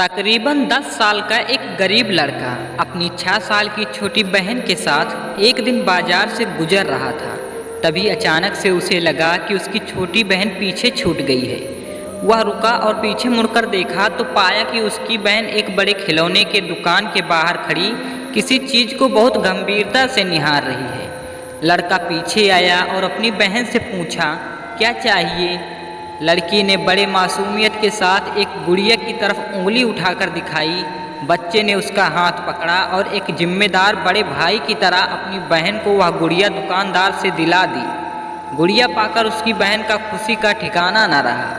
तकरीबन 10 साल का एक गरीब लड़का अपनी 6 साल की छोटी बहन के साथ एक दिन बाजार से गुजर रहा था। तभी अचानक से उसे लगा कि उसकी छोटी बहन पीछे छूट गई है। वह रुका और पीछे मुड़कर देखा तो पाया कि उसकी बहन एक बड़े खिलौने के दुकान के बाहर खड़ी किसी चीज़ को बहुत गंभीरता से निहार रही है। लड़का पीछे आया और अपनी बहन से पूछा, क्या चाहिए? लड़की ने बड़े मासूमियत के साथ एक गुड़िया की तरफ उंगली उठाकर दिखाई। बच्चे ने उसका हाथ पकड़ा और एक जिम्मेदार बड़े भाई की तरह अपनी बहन को वह गुड़िया दुकानदार से दिला दी। गुड़िया पाकर उसकी बहन का खुशी का ठिकाना न रहा।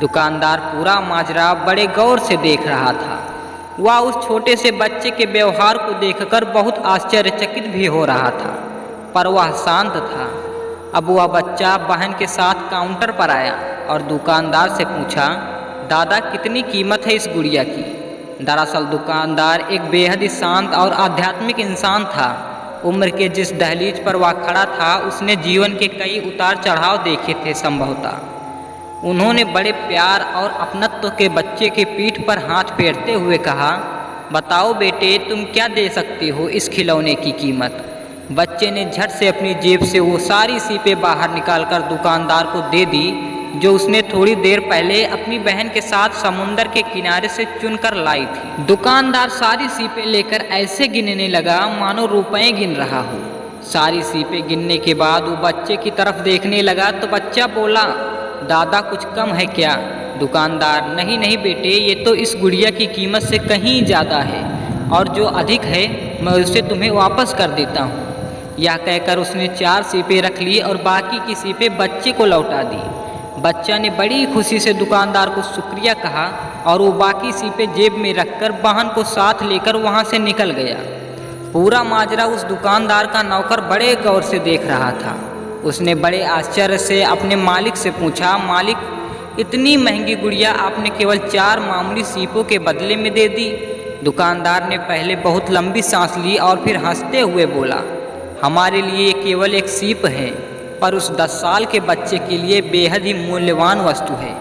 दुकानदार पूरा माजरा बड़े गौर से देख रहा था। वह उस छोटे से बच्चे के व्यवहार को देखकर बहुत आश्चर्यचकित भी हो रहा था, पर वह शांत था। अब वह बच्चा बहन के साथ काउंटर पर आया और दुकानदार से पूछा, दादा कितनी कीमत है इस गुड़िया की? दरअसल दुकानदार एक बेहद ही शांत और आध्यात्मिक इंसान था। उम्र के जिस दहलीज पर वह खड़ा था उसने जीवन के कई उतार चढ़ाव देखे थे। संभवतः उन्होंने बड़े प्यार और अपनत्व के बच्चे के पीठ पर हाथ फेरते हुए कहा, बताओ बेटे, तुम क्या दे सकते हो इस खिलौने की कीमत? बच्चे ने झट से अपनी जेब से वो सारी सीपें बाहर निकालकर दुकानदार को दे दी जो उसने थोड़ी देर पहले अपनी बहन के साथ समुंदर के किनारे से चुनकर लाई थी। दुकानदार सारी सीपें लेकर ऐसे गिनने लगा मानो रुपए गिन रहा हो। सारी सीपें गिनने के बाद वो बच्चे की तरफ देखने लगा तो बच्चा बोला, दादा कुछ कम है क्या? दुकानदार, नहीं नहीं बेटे, ये तो इस गुड़िया की कीमत से कहीं ज़्यादा है और जो अधिक है मैं उसे तुम्हें वापस कर देता हूँ। यह कहकर उसने 4 सीपें रख ली और बाकी की सीपें बच्चे को लौटा दी। बच्चा ने बड़ी खुशी से दुकानदार को शुक्रिया कहा और वो बाकी सीपें जेब में रखकर बहन को साथ लेकर वहाँ से निकल गया। पूरा माजरा उस दुकानदार का नौकर बड़े गौर से देख रहा था। उसने बड़े आश्चर्य से अपने मालिक से पूछा, मालिक, इतनी महंगी गुड़िया आपने केवल 4 मामूली सीपों के बदले में दे दी? दुकानदार ने पहले बहुत लंबी सांस ली और फिर हंसते हुए बोला, हमारे लिए केवल एक सीप है, पर उस 10 साल के बच्चे के लिए बेहद ही मूल्यवान वस्तु है।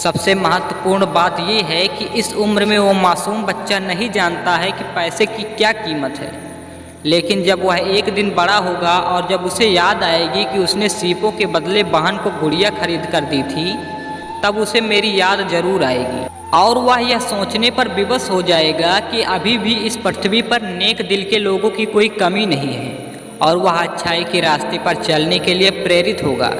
सबसे महत्वपूर्ण बात यह है कि इस उम्र में वो मासूम बच्चा नहीं जानता है कि पैसे की क्या कीमत है, लेकिन जब वह एक दिन बड़ा होगा और जब उसे याद आएगी कि उसने सीपों के बदले बहन को गुड़िया खरीद कर दी थी, तब उसे मेरी याद जरूर आएगी और वह यह सोचने पर विवश हो जाएगा कि अभी भी इस पृथ्वी पर नेक दिल के लोगों की कोई कमी नहीं है और वह अच्छाई के रास्ते पर चलने के लिए प्रेरित होगा।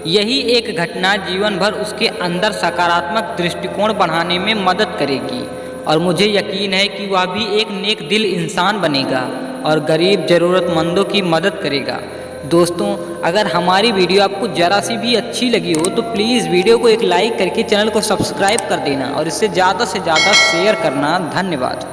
यही एक घटना जीवन भर उसके अंदर सकारात्मक दृष्टिकोण बढ़ाने में मदद करेगी और मुझे यकीन है कि वह भी एक नेक दिल इंसान बनेगा और गरीब ज़रूरतमंदों की मदद करेगा। दोस्तों, अगर हमारी वीडियो आपको ज़रा सी भी अच्छी लगी हो तो प्लीज़ वीडियो को एक लाइक करके चैनल को सब्सक्राइब कर देना और इसे ज़्यादा से ज़्यादा शेयर करना। धन्यवाद।